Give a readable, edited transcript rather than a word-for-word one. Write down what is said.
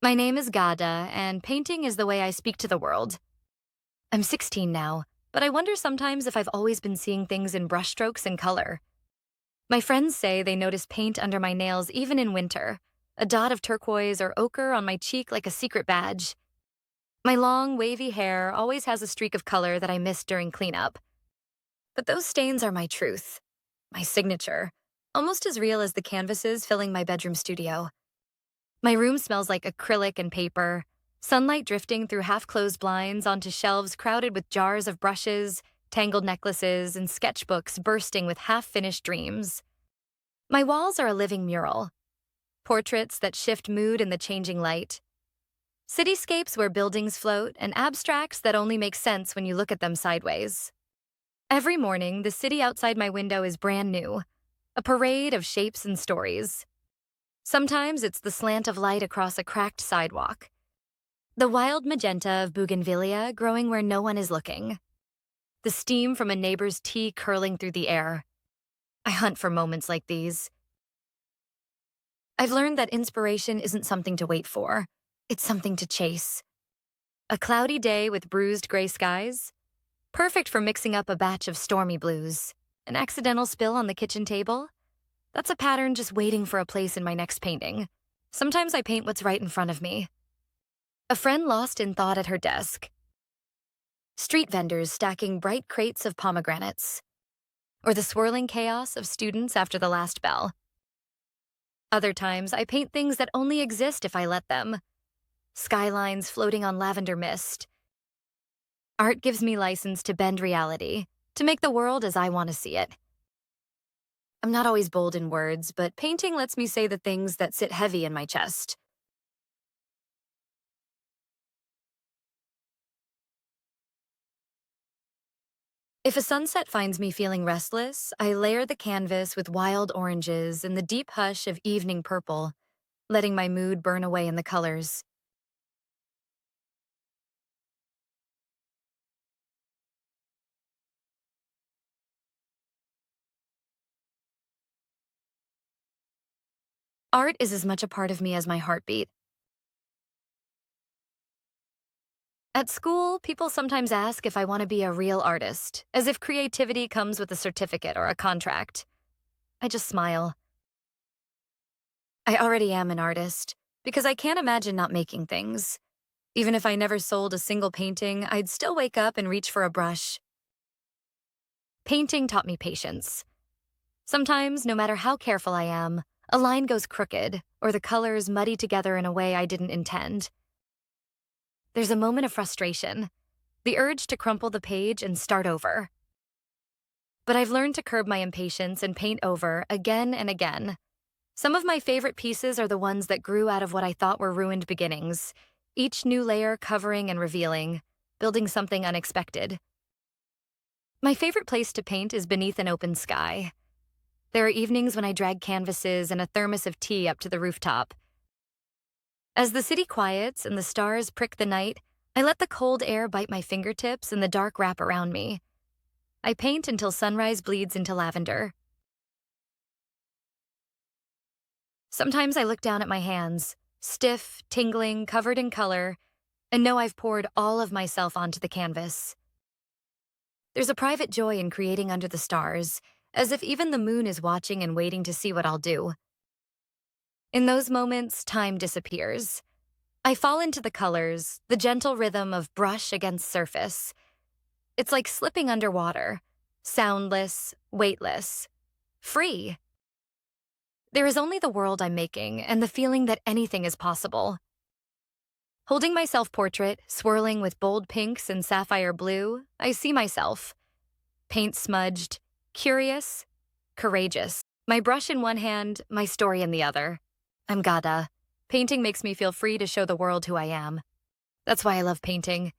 My name is Ghada, and painting is the way I speak to the world. I'm 16 now, but I wonder sometimes if I've always been seeing things in brushstrokes and color. My friends say they notice paint under my nails even in winter, a dot of turquoise or ochre on my cheek like a secret badge. My long, wavy hair always has a streak of color that I missed during cleanup. But those stains are my truth, my signature, almost as real as the canvases filling my bedroom studio. My room smells like acrylic and paper, sunlight drifting through half-closed blinds onto shelves crowded with jars of brushes, tangled necklaces, and sketchbooks bursting with half-finished dreams. My walls are a living mural, portraits that shift mood in the changing light, cityscapes where buildings float, and abstracts that only make sense when you look at them sideways. Every morning, the city outside my window is brand new, a parade of shapes and stories. Sometimes it's the slant of light across a cracked sidewalk, the wild magenta of bougainvillea growing where no one is looking, the steam from a neighbor's tea curling through the air. I hunt for moments like these. I've learned that inspiration isn't something to wait for, it's something to chase. A cloudy day with bruised gray skies? Perfect for mixing up a batch of stormy blues. An accidental spill on the kitchen table? That's a pattern just waiting for a place in my next painting. Sometimes I paint what's right in front of me. A friend lost in thought at her desk. Street vendors stacking bright crates of pomegranates. Or the swirling chaos of students after the last bell. Other times, I paint things that only exist if I let them. Skylines floating on lavender mist. Art gives me license to bend reality, to make the world as I want to see it. I'm not always bold in words, but painting lets me say the things that sit heavy in my chest. If a sunset finds me feeling restless, I layer the canvas with wild oranges and the deep hush of evening purple, letting my mood burn away in the colors. Art is as much a part of me as my heartbeat. At school, people sometimes ask if I want to be a real artist, as if creativity comes with a certificate or a contract. I just smile. I already am an artist, because I can't imagine not making things. Even if I never sold a single painting, I'd still wake up and reach for a brush. Painting taught me patience. Sometimes, no matter how careful I am, a line goes crooked, or the colors muddy together in a way I didn't intend. There's a moment of frustration, the urge to crumple the page and start over. But I've learned to curb my impatience and paint over again and again. Some of my favorite pieces are the ones that grew out of what I thought were ruined beginnings, each new layer covering and revealing, building something unexpected. My favorite place to paint is beneath an open sky. There are evenings when I drag canvases and a thermos of tea up to the rooftop. As the city quiets and the stars prick the night, I let the cold air bite my fingertips and the dark wrap around me. I paint until sunrise bleeds into lavender. Sometimes I look down at my hands, stiff, tingling, covered in color, and know I've poured all of myself onto the canvas. There's a private joy in creating under the stars, as if even the moon is watching and waiting to see what I'll do. In those moments, time disappears. I fall into the colors, the gentle rhythm of brush against surface. It's like slipping underwater, soundless, weightless, free. There is only the world I'm making and the feeling that anything is possible. Holding my self-portrait, swirling with bold pinks and sapphire blue, I see myself. Paint smudged, curious, courageous. My brush in one hand, my story in the other. I'm Ghada. Painting makes me feel free to show the world who I am. That's why I love painting.